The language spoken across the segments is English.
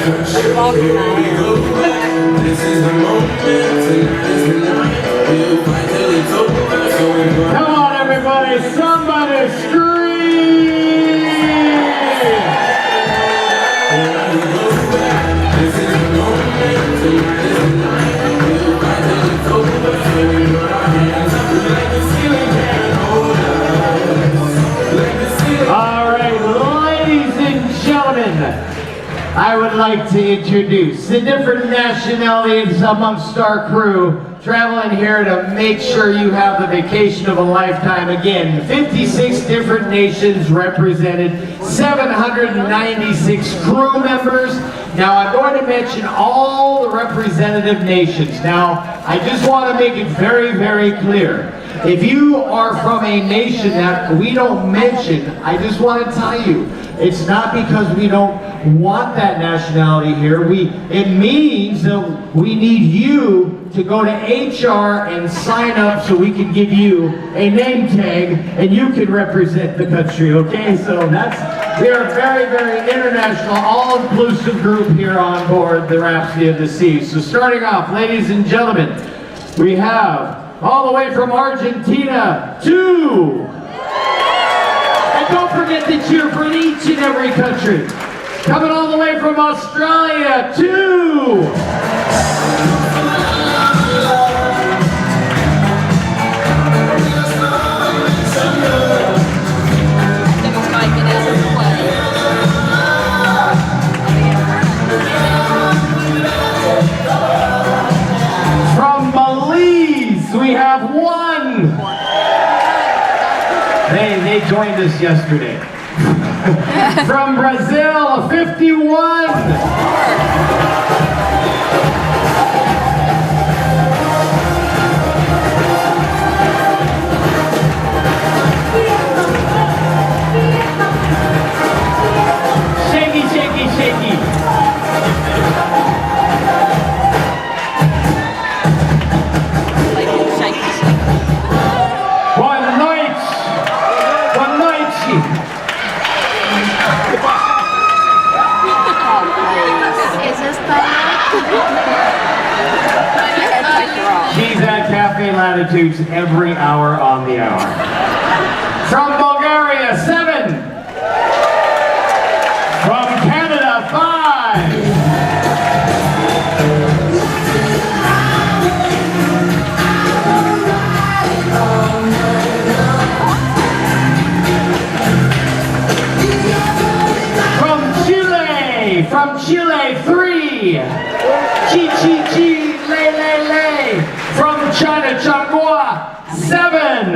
This is the moment, tonight is the night. We'll fight till it's over. Come on, everybody, somebody scream! This is the moment, tonight is the night. We'll fight till it's over. So we put our hands up like the ceiling can't hold us. Like the ceiling. All right, ladies and gentlemen, I would like to introduce the different nationalities amongst our crew traveling here to make sure you have the vacation of a lifetime. Again, 56 different nations represented, 796 crew members. Now I'm going to mention all the representative nations. Now I just want to make it very, very clear. If you are from a nation that we don't mention, I just want to tell you, it's not because we don't want that nationality here. It means that we need you to go to HR and sign up so we can give you a name tag and you can represent the country, okay? So we are a very, very international, all-inclusive group here on board the Rhapsody of the Seas. So starting off, ladies and gentlemen, we have all the way from Argentina, 2. And don't forget to cheer for each and every country. Coming all the way from Australia, 2. From Belize, we have 1. They joined us yesterday. From Brazil, 51. Shaky, shaky, shaky. She's at Cafe Latitudes every hour on the hour. From Bulgaria, 7. From Canada, 5. From Chile, 3. Chi, chi, chi, le, le, le. From China, Changhua, 7.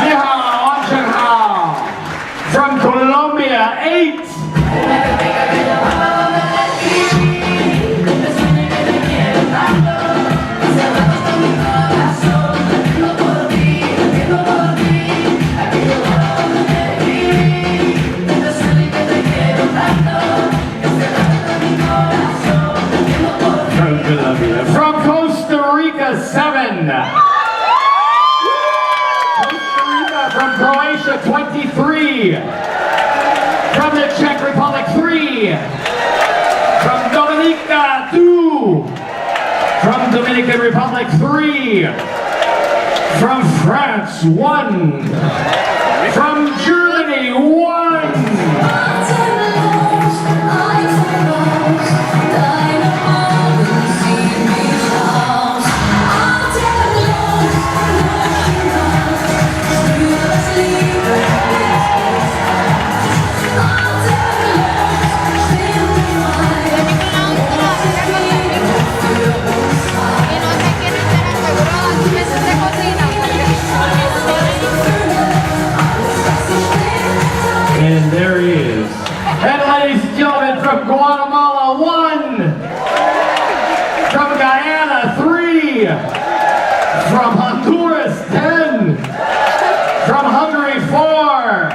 Ni hao, Chen hao. From Colombia, 8. From Costa Rica, 7. Costa Rica, from Croatia, 23. From the Czech Republic, 3. From Dominica, 2. From Dominican Republic, 3. From France, 1. From Germany, 1. And there he is. And ladies and gentlemen, from Guatemala, 1. From Guyana, 3. From Honduras, 10. From Hungary, 4.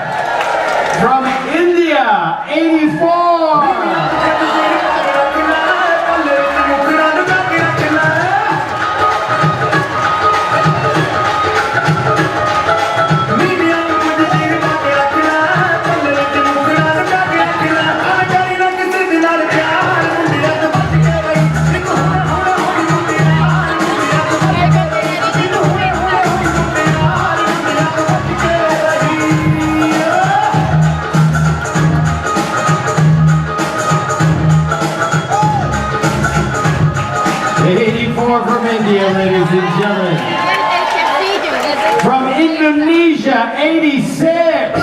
From India, 84. 84 from India, ladies and gentlemen. From Indonesia, 86.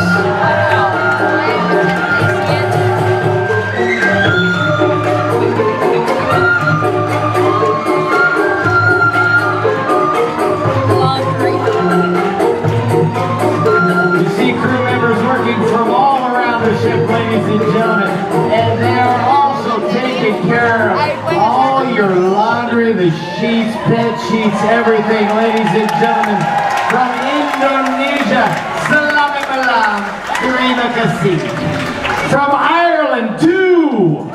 You see crew members working from all around the ship, ladies and gentlemen, and they are also taking care of all your laundry, the sheets, bed sheets, everything, ladies and gentlemen. From Indonesia, Selamat malam, terima kasih. From Ireland, 2.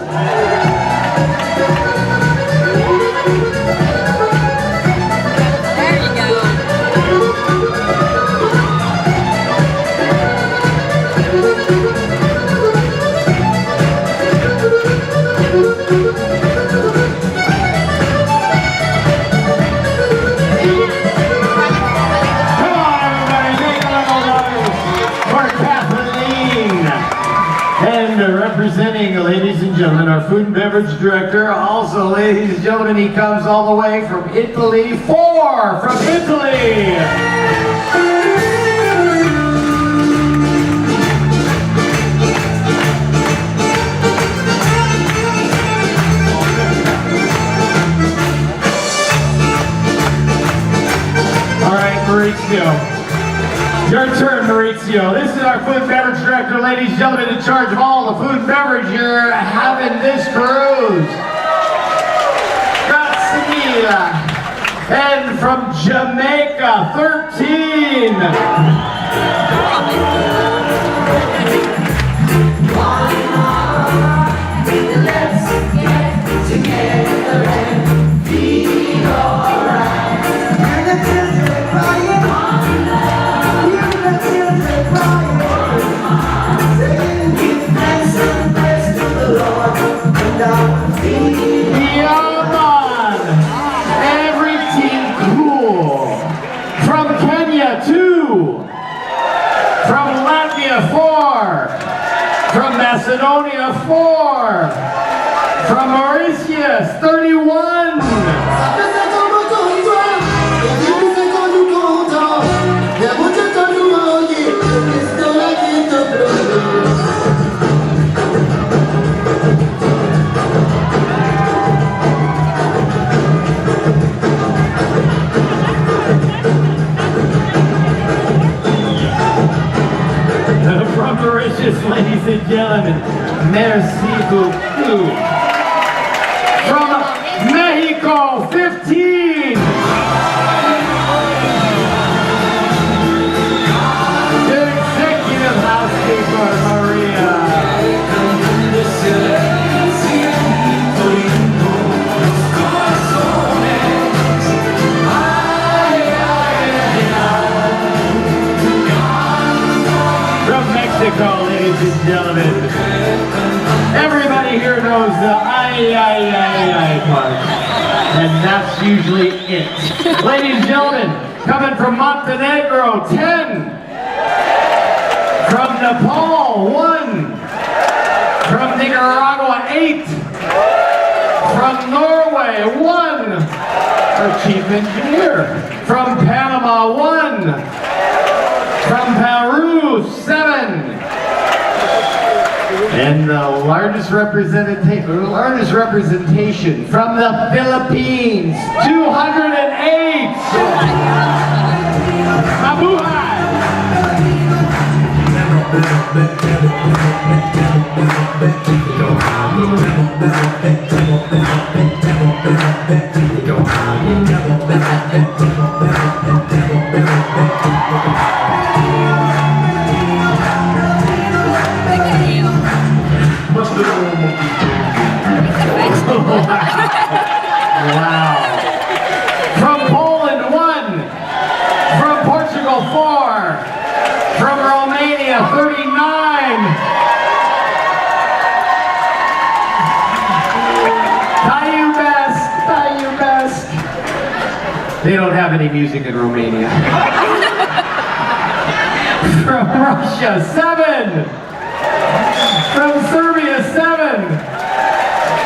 Representing, ladies and gentlemen, our food and beverage director. Also, ladies and gentlemen, he comes all the way from Italy. 4 from Italy. All right, Maurizio. Your turn, Maurizio. This is our food and beverage director, ladies and gentlemen, in charge of all the food and beverage you're having this cruise. Rhapsody. And from Jamaica, 13. Let's get together and feel alright. Hear the children crying. Every team cool. From Kenya, 2. From Latvia, 4. From Macedonia, 4. From Mauritius, 31. From Mauritius, ladies and gentlemen, merci beaucoup. From Mexico, 15. The executive housekeeper, Maria. Mexico, ladies and gentlemen. Everybody here knows the ay part. And that's usually it. Ladies and gentlemen, coming from Montenegro, 10. From Nepal, 1. From Nicaragua, 8. From Norway, 1. Our chief engineer. From Panama, 1. From Peru, 7. And the largest representation from the Philippines, 208. Mabuhay! Wow. From Poland, 1. From Portugal, 4. From Romania, 39. Tayu best. They don't have any music in Romania. From Russia, 7. From Serbia, 7.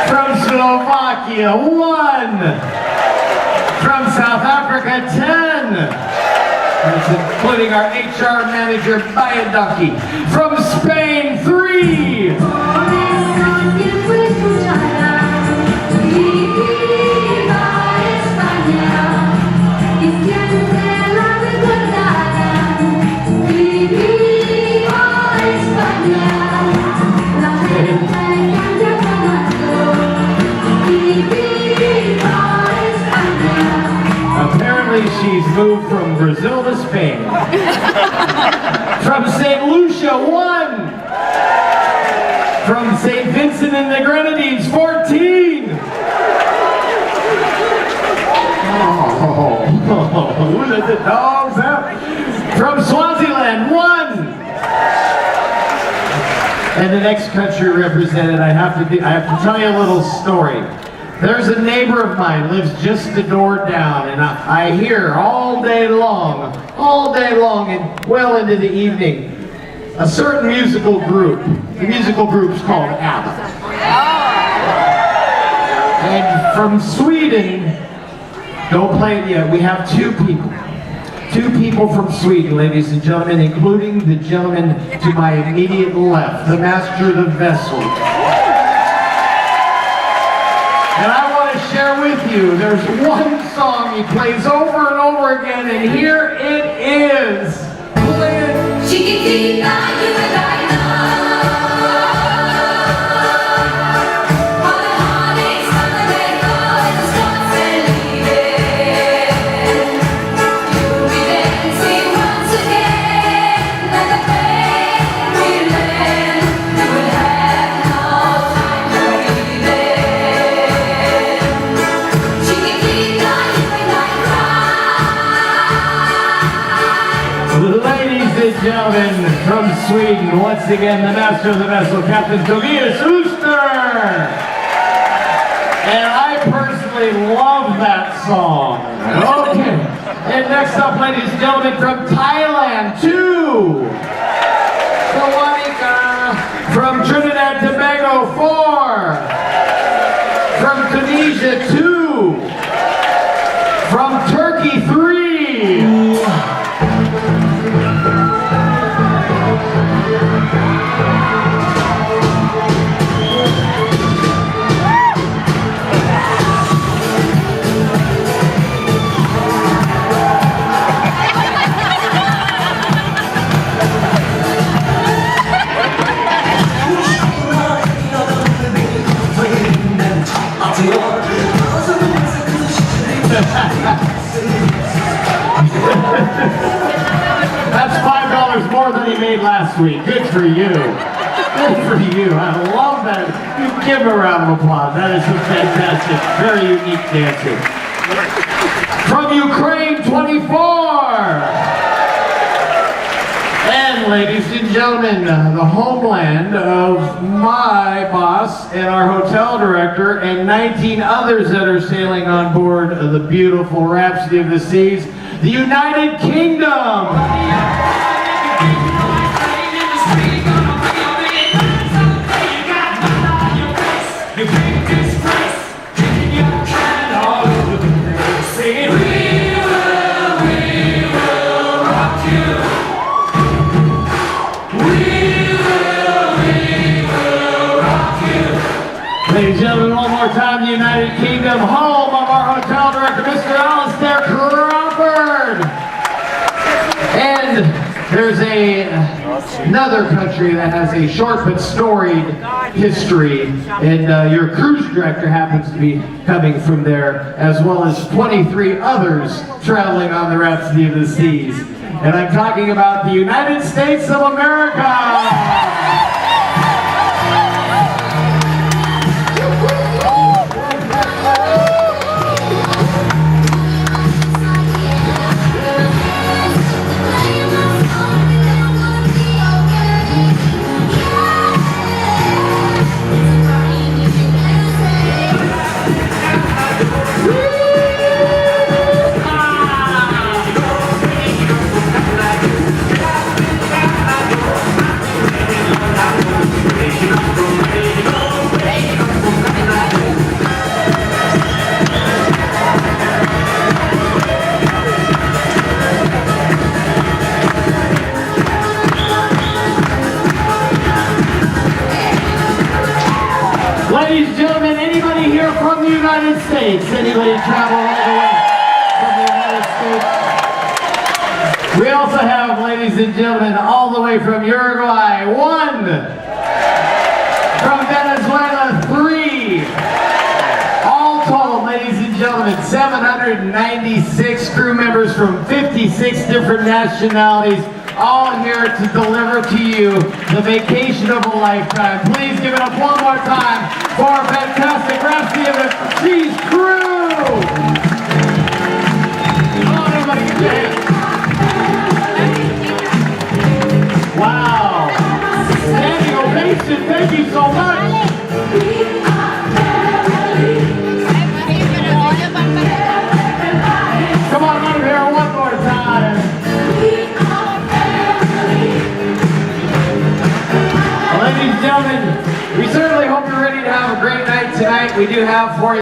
From Slovakia, 1. From South Africa, 10. That's including our HR manager, Bayadaki. From Spain, 3. Apparently she's moved from Brazil to Spain. From St. Lucia, 1. From St. Vincent and the Grenadines, 14. Who let the dogs out? From Swaziland, 1. And the next country represented, I have to tell you a little story. There's a neighbor of mine, lives just a door down, and I hear all day long, and well into the evening, a certain musical group. The musical group's called ABBA. And from Sweden, don't play it yet, we have 2 people. 2 people from Sweden, ladies and gentlemen, including the gentleman to my immediate left, the master of the vessel. And I want to share with you, there's one song he plays over and over again, and here it is. Chiquitita, you and I know. All the heartaches gonna let go and the storms are leaving. You'll be dancing once again, like a pain relief. You will have no time to breathe in. Chiquitita, you and I cry. Ladies and gentlemen, from Sweden, once again, the master of the vessel, Captain Tobias Ooster. And I personally love that song. Okay. And next up, ladies and gentlemen, from Thailand, 2. Sawadika. From Trinidad Tobago, 4. From Tunisia, 2. From Turkey, 3. That's $5 more than he made last week. Good for you. Good for you. I love that. You give him a round of applause. That is some fantastic, very unique dancing. From Ukraine, 24. And ladies and gentlemen, the homeland of my boss and our hotel director and 19 others that are sailing on board the beautiful Rhapsody of the Seas, the United Kingdom. Ladies and gentlemen, one more time, the United Kingdom, home of our hotel director, Mr. Alistair Crawford. And there's another country that has a short but storied history, and your cruise director happens to be coming from there, as well as 23 others traveling on the Rhapsody of the Seas. And I'm talking about the United States of America. gentlemen, anybody here from the United States? Anybody travel all the way from the United States? We also have, ladies and gentlemen, all the way from Uruguay, 1. From Venezuela, 3. All told, ladies and gentlemen, 796 crew members from 56 different nationalities, all here to deliver to you the vacation of a lifetime. Please give it up one more time for our fantastic Rhapsody of the Cheese crew. Come on, everybody, get your hands. Wow. Standing ovation, thank you so much. Come on over here one more time. Ladies and gentlemen, we certainly hope you're ready to have a great night tonight. We do have for you